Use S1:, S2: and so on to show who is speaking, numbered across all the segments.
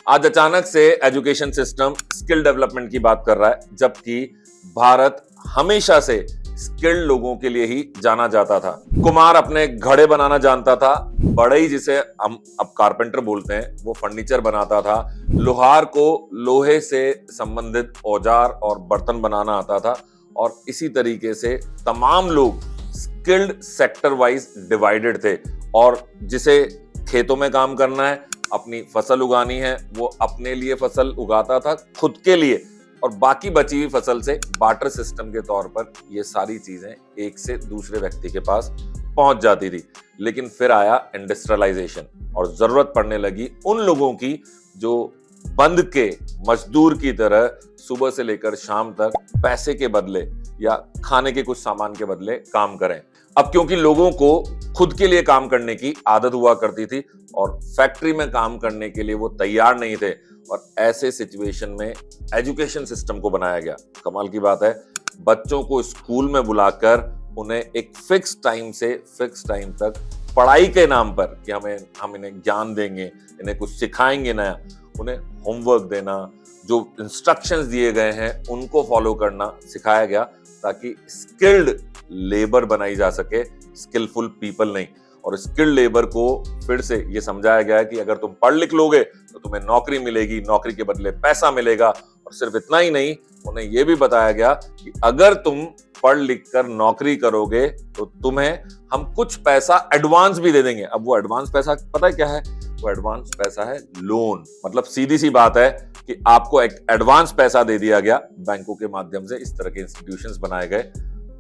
S1: आज अचानक से एजुकेशन सिस्टम स्किल डेवलपमेंट की बात कर रहा है, जबकि भारत हमेशा से स्किल्ड लोगों के लिए ही जाना जाता था। कुम्हार अपने घड़े बनाना जानता था, बढ़ई जिसे हम अब कारपेंटर बोलते हैं वो फर्नीचर बनाता था, लोहार को लोहे से संबंधित औजार और बर्तन बनाना आता था, और इसी तरीके से तमाम लोग स्किल्ड सेक्टर वाइज डिवाइडेड थे। और जिसे खेतों में काम करना है, अपनी फसल उगानी है, वो अपने लिए फसल उगाता था खुद के लिए, और बाकी बची हुई फसल से बार्टर सिस्टम के तौर पर ये सारी चीजें एक से दूसरे व्यक्ति के पास पहुंच जाती थी। लेकिन फिर आया इंडस्ट्रियलाइजेशन और जरूरत पड़ने लगी उन लोगों की जो बंद के मजदूर की तरह सुबह से लेकर शाम तक पैसे के बदले या खाने के कुछ सामान के बदले काम करें। अब क्योंकि लोगों को खुद के लिए काम करने की आदत हुआ करती थी और फैक्ट्री में काम करने के लिए वो तैयार नहीं थे, और ऐसे सिचुएशन में एजुकेशन सिस्टम को बनाया गया। कमाल की बात है, बच्चों को स्कूल में बुलाकर उन्हें एक फिक्स टाइम से फिक्स टाइम तक पढ़ाई के नाम पर कि हम इन्हें ज्ञान देंगे, इन्हें कुछ सिखाएंगे नया, उन्हें होमवर्क देना, जो इंस्ट्रक्शंस दिए गए हैं उनको फॉलो करना सिखाया गया, ताकि स्किल्ड लेबर बनाई जा सके, स्किलफुल पीपल नहीं। और स्किल्ड लेबर को फिर से ये समझाया गया है कि अगर तुम पढ़ लिख लोगे तो तुम्हें नौकरी मिलेगी, नौकरी के बदले पैसा मिलेगा। और सिर्फ इतना ही नहीं, उन्हें यह भी बताया गया कि अगर तुम पढ़ लिख कर नौकरी करोगे तो तुम्हें हम कुछ पैसा एडवांस भी दे देंगे। अब वो एडवांस पैसा पता है क्या है? वो एडवांस पैसा है लोन। मतलब सीधी सी बात है कि आपको एक एडवांस पैसा दे दिया गया बैंकों के माध्यम से। इस तरह के इंस्टीट्यूशंस बनाए गए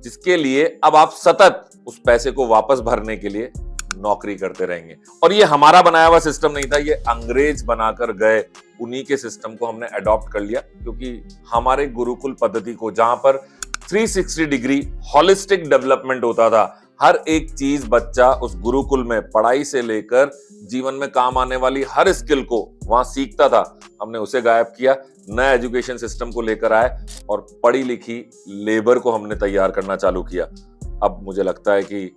S1: जिसके लिए अब आप सतत उस पैसे को वापस भरने के लिए नौकरी करते रहेंगे। और ये हमारा बनाया हुआ सिस्टम नहीं था, ये अंग्रेज बनाकर गए, उन्हीं के सिस्टम को हमने अडॉप्ट कर लिया। क्योंकि हमारे गुरुकुल पद्धति को, जहां पर 360 डिग्री हॉलिस्टिक डेवलपमेंट होता था, हर एक चीज बच्चा उस गुरुकुल में पढ़ाई से लेकर जीवन में काम आने वाली हर स्किल को वहां सीखता था, हमने उसे गायब किया, नया एजुकेशन सिस्टम को लेकर आए और पढ़ी लिखी लेबर को हमने तैयार करना चालू किया। अब मुझे लगता है कि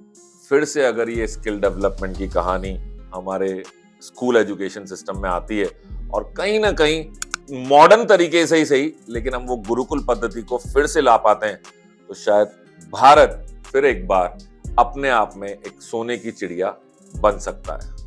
S1: फिर से अगर ये स्किल डेवलपमेंट की कहानी हमारे स्कूल एजुकेशन सिस्टम में आती है और कहीं ना कहीं मॉडर्न तरीके से ही सही, लेकिन हम वो गुरुकुल पद्धति को फिर से ला पाते हैं, तो शायद भारत फिर एक बार अपने आप में एक सोने की चिड़िया बन सकता है।